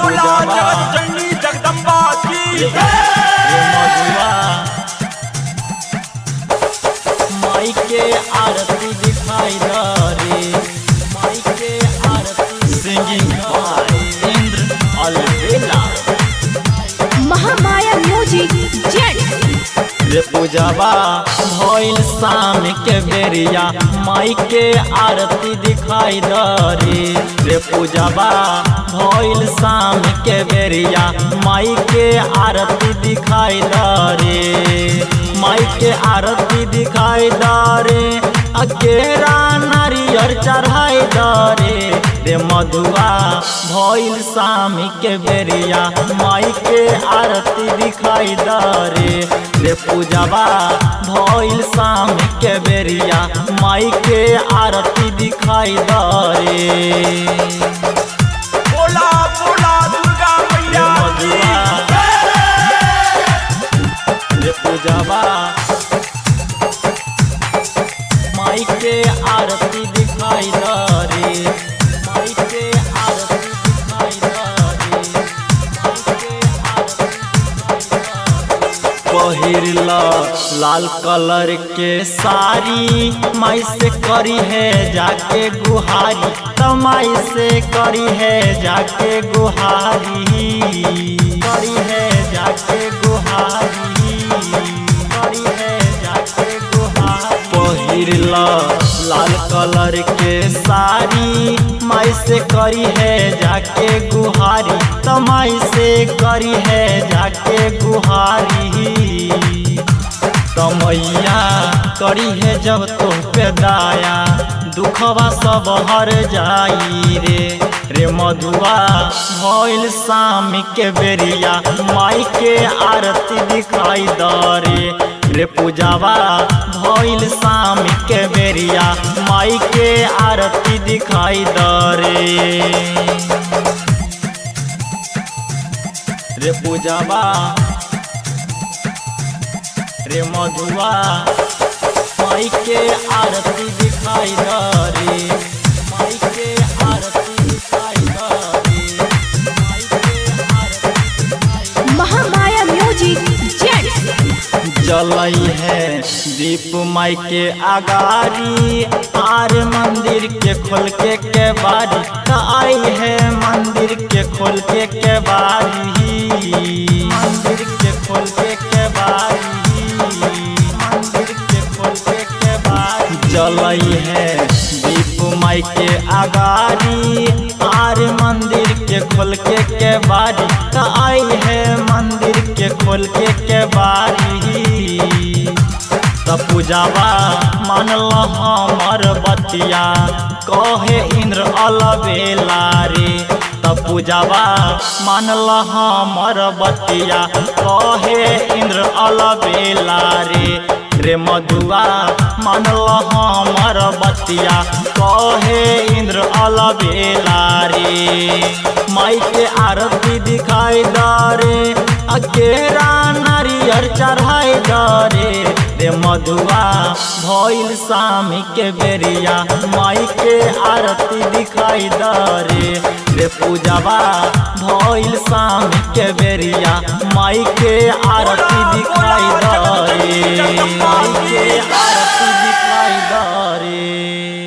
बोला जगत जननी जगदम्बा की माई के आरती दिखाई रे, माई के आरती singing by Indra Albela. Mahamaya music जेट रे पूजावा भइल शाम के बेरिया, माई के आरती दिखाई रे। रे पूजावा भइल शाम के बेरिया, माई के आरती दिखाई रे। माई के आरती दिखाई रे, अकेरा नारियर चढ़ाई रे। रे मधुआ भइल शाम के बेरिया, माई के आरती दिखाई रे। रे पूजावा भइल शाम के बेरिया, माई के आरती दिखाई रे। बोला बोला दुर्गा मैया की रे पूजावा माई के आरती दिखाई रे, माई के आरती दिखाई रे, माई के आरती पहिरला लाल कलर के साड़ी, माई से करी है जाके गुहारी, तमाई से करी है जाके गुहारी, करी है जाके गुहारी, करी है जाके गुहारी। पहिरला लाल कलर के साड़ी, माई से करी है जाके गुहारी, तमाई से करी है जाके गुहारी। तमैया करी है जब तुम पे दाया, दुखवा सब हर जाई रे। रे मधुआ भइल शाम के बेरिया, माई के आरती दिखाई रे। रे पूजावा भइल शाम के बेरिया, माई के आरती दिखाई रे। रे पूजावा रे मधुआ माई के आरती दिखाई रे, माई के आरती दिखाई रे, माई के आरती दिखाई। महामाया म्यूजिक जेट जलई है दीप माई के अगारी, आर मंदिर के खोल के बारी, आई है मंदिर के खोल के बारी, मंदिर के खोल के बारी, मंदिर के खोल के बारी। जलई है दीप माई के अगारी, आर मंदिर के खोल के बारी, आई है मंदिर के खोल के बारी। तब पूजावा मानल हमर बतिया, कहे इंद्र अलबेला रे। तब पूजावा मानल हमर बतिया, कहे इंद्र अलबेला रे। रे मधुआ मानल हमर बतिया, कहे इंद्र अलबेला रे। माई के आरती दिखाई रे, अकेरा नारियर चढ़ाई रे। रे मधुआ भइल शाम के बेरिया, माई के आरती दिखाई रे। रे पूजावा भइल शाम के बेरिया, माई के आरती दिखाई रे, माई के आरती दिखाई रे।